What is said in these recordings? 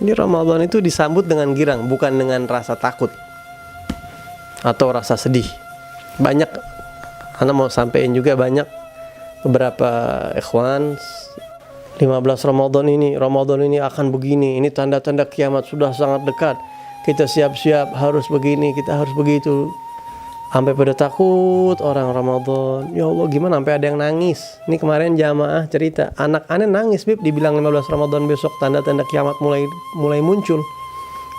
Di Ramadan itu disambut dengan girang, bukan dengan rasa takut atau rasa sedih. Banyak, Anda mau sampein juga banyak beberapa ikhwan 15 Ramadan ini akan begini, ini tanda-tanda kiamat sudah sangat dekat. Kita siap-siap harus begini, kita harus begitu. Sampai pada takut orang Ramadan. Ya Allah, gimana sampai ada yang nangis. Ini kemarin jamaah cerita, anak aneh nangis, Bib, dibilang 15 Ramadan besok tanda-tanda kiamat mulai muncul.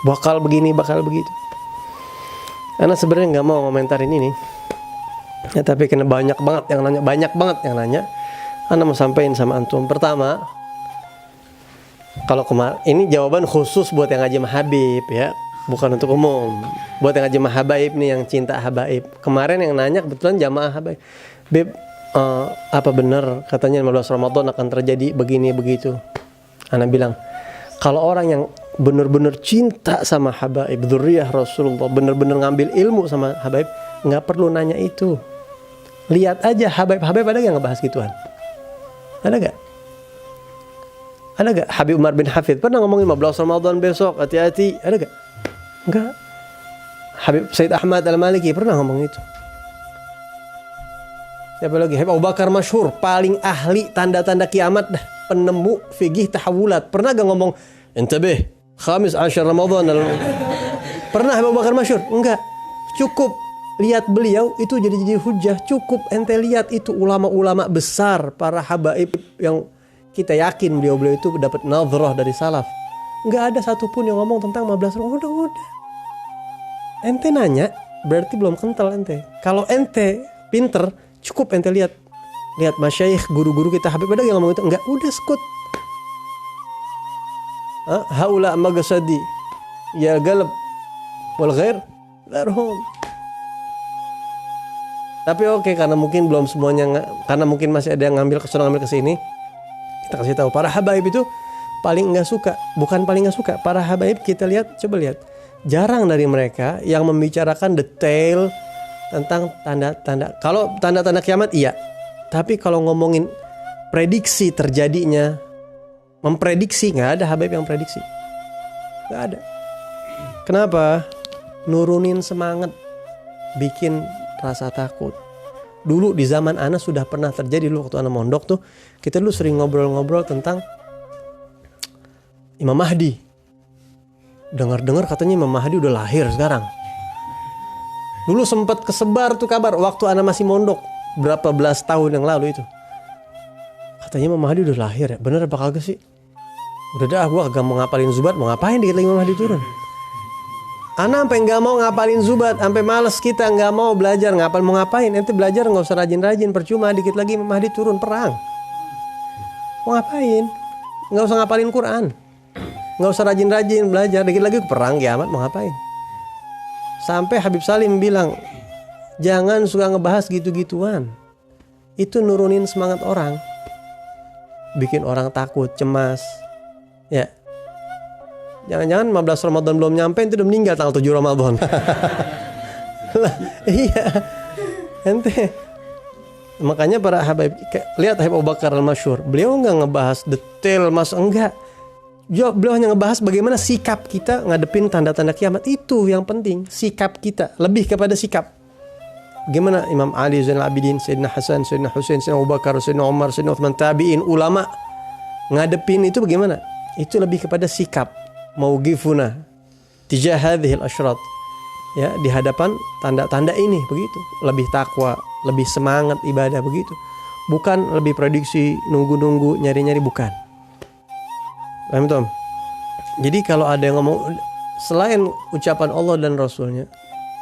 Bakal begini, bakal begitu. Anak sebenarnya nggak mau komentarin ini. Ya tapi kena banyak banget yang nanya. Anak mau sampaikan sama antum. Pertama, kalau kemarin ini jawaban khusus buat yang ngaji sama Habib ya. Bukan untuk umum. Buat yang ngaji sama Habaib nih, yang cinta Habaib. Kemarin yang nanya kebetulan jamaah Habaib. Bib, apa benar katanya 15 Ramadan akan terjadi begini begitu? Ana bilang, kalau orang yang benar-benar cinta sama Habaib, dzurriyyah Rasulullah, benar-benar ngambil ilmu sama Habaib, nggak perlu nanya itu. Lihat aja Habaib ada yang ngebahas gituan? Ada gak? Ada gak? Habib Umar bin Hafid pernah ngomongin 15 Ramadan besok, hati-hati. Ada gak? Enggak. Habib Said Ahmad Al-Maliki pernah ngomong itu. Siapa lagi? Habib Abu Bakar masyhur, paling ahli tanda-tanda kiamat dah, penemu fikih tahawulat. Pernah gak ngomong intabih khamis 10 Ramadan? Pernah Habib Abu Bakar masyhur? Enggak. Cukup lihat beliau itu jadi hujah. Cukup ente lihat itu ulama-ulama besar, para habaib yang kita yakin beliau itu dapat nadhrah dari salaf. Enggak ada satupun yang ngomong tentang 15 Ramadan. Udah. Ente nanya, berarti belum kental ente. Kalau ente pinter, cukup ente lihat masyayikh, guru-guru kita Habib ada yang ngomong itu. Enggak, udah skut. Haula magasadi ya galab wal ghair larhum. Tapi oke, karena mungkin belum semuanya, karena mungkin masih ada yang ngambil ke sini, kita kasih tahu para habaib itu paling nggak suka, bukan paling nggak suka. Para habaib kita lihat, coba lihat, jarang dari mereka yang membicarakan detail tentang tanda-tanda. Kalau tanda-tanda kiamat iya, tapi kalau ngomongin prediksi terjadinya, memprediksi, nggak ada habaib yang prediksi, nggak ada. Kenapa? Nurunin semangat, bikin rasa takut. Dulu di zaman Ana sudah pernah terjadi, dulu waktu Ana mondok tuh, kita dulu sering ngobrol-ngobrol tentang Imam Mahdi. Dengar-dengar katanya Imam Mahdi udah lahir sekarang. Dulu sempat kesebar tuh kabar waktu Ana masih mondok, berapa belas tahun yang lalu itu. Katanya Imam Mahdi udah lahir ya. Bener apa kagak sih? Udah dah, gua kagak mau ngapalin Zubat, mau ngapain dikit lagi Imam Mahdi turun. Ana sampai nggak mau ngapalin Zubat, sampai males kita nggak mau belajar ngapal, mau ngapain? Ente belajar nggak usah rajin-rajin, percuma, dikit lagi Imam Mahdi turun perang. Mau ngapain? Nggak usah ngapalin Quran, nggak usah rajin-rajin belajar, dikit lagi perang kiamat, mau ngapain? Sampai Habib Salim bilang, jangan suka ngebahas gitu-gituan. Itu nurunin semangat orang, bikin orang takut, cemas, ya. Jangan-jangan 15 Ramadan belum nyampe, itu udah meninggal tanggal 7 Ramadan. Lah, iya. Ente. Makanya para habaib, lihat Habib Abu Bakar Al-Masyhur, beliau enggak ngebahas detail, enggak. Beliau hanya ngebahas bagaimana sikap kita ngadepin tanda-tanda kiamat. Itu yang penting, sikap kita, lebih kepada sikap. Bagaimana Imam Ali Zainal Abidin, Sayyidina Hasan, Sayyidina Husain, Sayyidina Abu Bakar, Sayyidina Umar, Sayyidina Uthman, tabi'in, ulama ngadepin itu bagaimana? Itu lebih kepada sikap. Mauqifuna tijah hadhil asyrat, ya, di hadapan tanda-tanda ini begitu, lebih takwa, lebih semangat ibadah begitu, bukan lebih prediksi, nunggu-nunggu, nyari-nyari, bukan. Paham Tom? Jadi kalau ada yang ngomong selain ucapan Allah dan Rasulnya,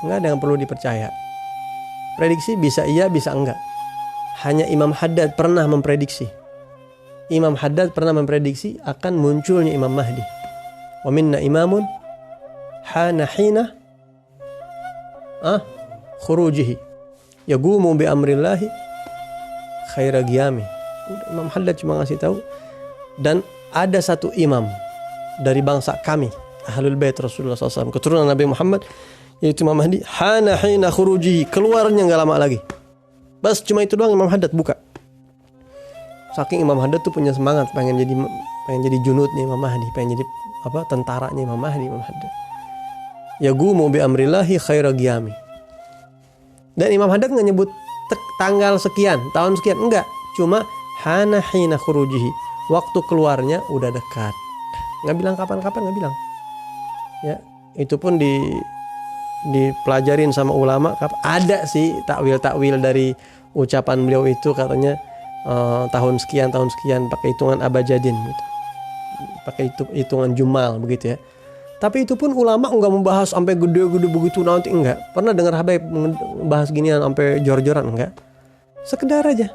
nggak ada yang perlu dipercaya. Prediksi bisa iya, bisa enggak. Hanya Imam Haddad pernah memprediksi. Imam Haddad pernah memprediksi akan munculnya Imam Mahdi. Wa minna imamun hana hina khurujihi yagumu bi amrillahi khaira qiyami. Imam Haddad cuma ngasih tahu. Dan ada satu imam dari bangsa kami, Ahlul Bait Rasulullah SAW, keturunan Nabi Muhammad, yaitu Imam Mahdi, hana hina khurujihi, keluarnya gak lama lagi. Bas cuma itu doang Imam Haddad buka. Saking Imam Haddad tuh punya semangat pengen jadi junudnya Imam Mahdi, pengen jadi tentaranya Imam Mahdi, Imam Haddad. Yagumu bi amrillahi khaira qiyami. Dan Imam Haddad nggak nyebut tanggal sekian, tahun sekian, enggak. Cuma hana hina khurujihi, waktu keluarnya udah dekat. Nggak bilang kapan-kapan, nggak bilang. Ya, itu pun dipelajarin sama ulama. Ada sih takwil dari ucapan beliau itu, katanya tahun sekian pakai hitungan abajadin gitu, pakai hitungan jumal begitu ya. Tapi itu pun ulama nggak membahas sampai gede-gede begitu nanti, enggak. Pernah dengar Habaib membahas ginian sampai jor-joran, enggak. Sekedar aja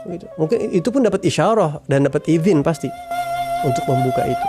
gitu. Mungkin itu pun dapat isyarah dan dapat izin pasti untuk membuka itu.